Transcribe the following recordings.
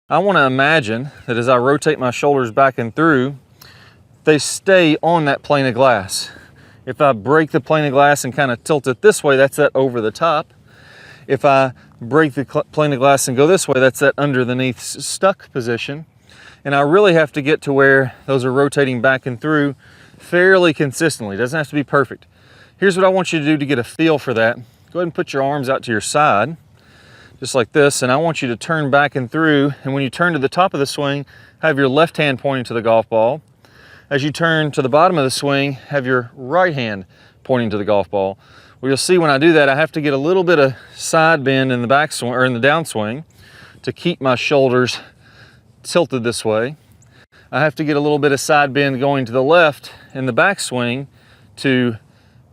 I want to imagine that as I rotate my shoulders back and through, they stay on that plane of glass. If I break the plane of glass and kind of tilt it this way, that's that over the top. If I break the plane of glass and go this way, that's that underneath stuck position. And I really have to get to where those are rotating back and through fairly consistently. It doesn't have to be perfect. Here's what I want you to do to get a feel for that. Go ahead and put your arms out to your side, just like this, and I want you to turn back and through, and when you turn to the top of the swing, have your left hand pointing to the golf ball. As you turn to the bottom of the swing, have your right hand pointing to the golf ball. Well, you'll see when I do that, I have to get a little bit of side bend in the backswing or in the downswing to keep my shoulders tilted this way. I have to get a little bit of side bend going to the left in the backswing to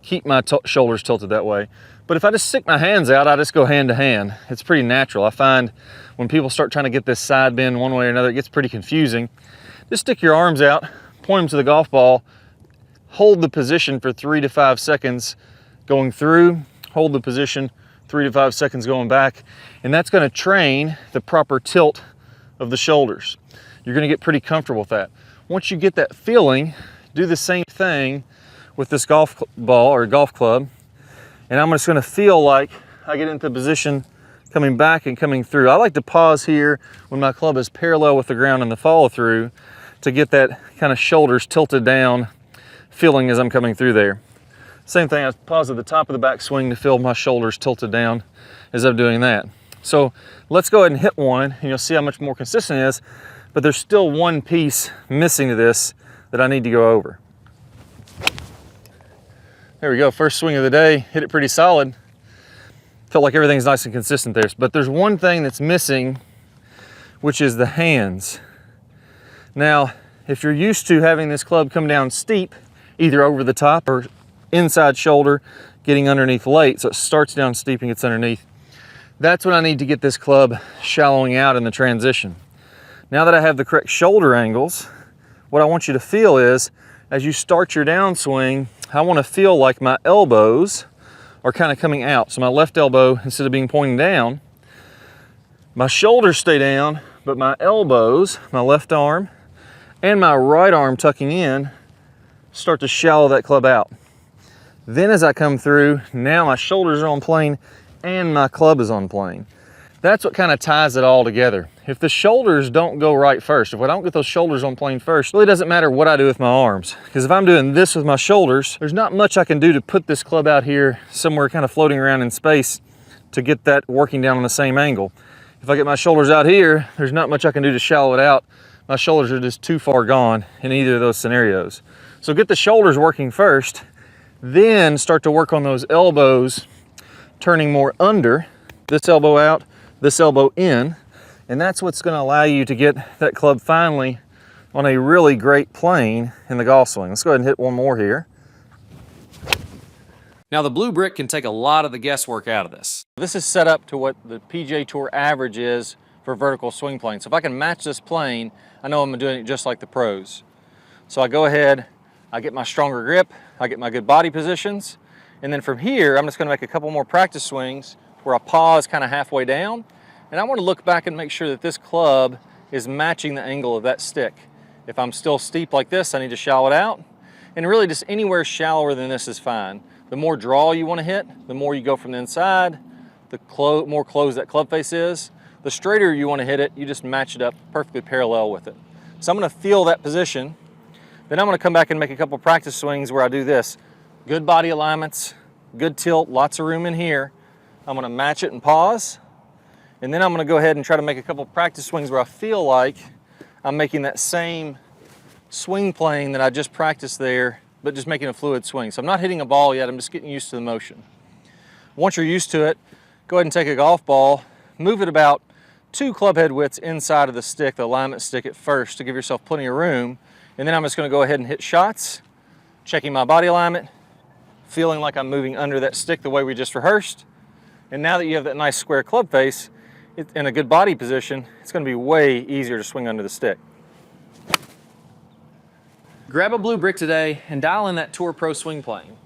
keep my shoulders tilted that way. But if I just stick my hands out, I just go hand to hand. It's pretty natural. I find when people start trying to get this side bend one way or another, it gets pretty confusing. Just stick your arms out, point them to the golf ball, hold the position for 3 to 5 seconds going through, hold the position 3 to 5 seconds going back, and that's going to train the proper tilt of the shoulders. You're going to get pretty comfortable with that. Once you get that feeling, do the same thing with this golf ball or golf club. And I'm just going to feel like I get into position coming back and coming through. I like to pause here when my club is parallel with the ground in the follow through to get that kind of shoulders tilted down feeling as I'm coming through there. Same thing, I pause at the top of the backswing to feel my shoulders tilted down as I'm doing that. So let's go ahead and hit one, and you'll see how much more consistent it is, but there's still one piece missing to this that I need to go over. There we go, first swing of the day, hit it pretty solid. Felt like everything's nice and consistent there, but there's one thing that's missing, which is the hands. Now, if you're used to having this club come down steep, either over the top or inside shoulder, getting underneath late, so it starts down steep and gets underneath, that's when I need to get this club shallowing out in the transition. Now that I have the correct shoulder angles, what I want you to feel is, as you start your downswing, I want to feel like my elbows are kind of coming out. So my left elbow, instead of being pointing down, my shoulders stay down, but my elbows, my left arm, and my right arm tucking in, start to shallow that club out. Then as I come through, now my shoulders are on plane and my club is on plane. That's what kind of ties it all together. If the shoulders don't go right first, if I don't get those shoulders on plane first, it really doesn't matter what I do with my arms. Because if I'm doing this with my shoulders, there's not much I can do to put this club out here somewhere kind of floating around in space to get that working down on the same angle. If I get my shoulders out here, there's not much I can do to shallow it out. My shoulders are just too far gone in either of those scenarios. So get the shoulders working first, then start to work on those elbows, turning more under, this elbow out, this elbow in, and that's what's going to allow you to get that club finally on a really great plane in the golf swing. Let's go ahead and hit one more here. Now the Blue Brick can take a lot of the guesswork out of this. This is set up to what the PGA Tour average is for vertical swing plane. So if I can match this plane, I know I'm doing it just like the pros. So I go ahead, I get my stronger grip, I get my good body positions, and then from here, I'm just going to make a couple more practice swings where I pause kind of halfway down, and I want to look back and make sure that this club is matching the angle of that stick. If I'm still steep like this, I need to shallow it out, and really just anywhere shallower than this is fine. The more draw you want to hit, the more you go from the inside, the more closed that club face is. The straighter you want to hit it, you just match it up perfectly parallel with it. So I'm going to feel that position, then I'm going to come back and make a couple practice swings where I do this. Good body alignments, good tilt, lots of room in here. I'm going to match it and pause, and then I'm going to go ahead and try to make a couple practice swings where I feel like I'm making that same swing plane that I just practiced there, but just making a fluid swing. So I'm not hitting a ball yet, I'm just getting used to the motion. Once you're used to it, go ahead and take a golf ball, move it about 2 club head widths inside of the stick, the alignment stick at first, to give yourself plenty of room, and then I'm just going to go ahead and hit shots, checking my body alignment, feeling like I'm moving under that stick the way we just rehearsed. And now that you have that nice square club face in a good body position, it's going to be way easier to swing under the stick. Grab a Blue Brick today and dial in that Tour Pro swing plane.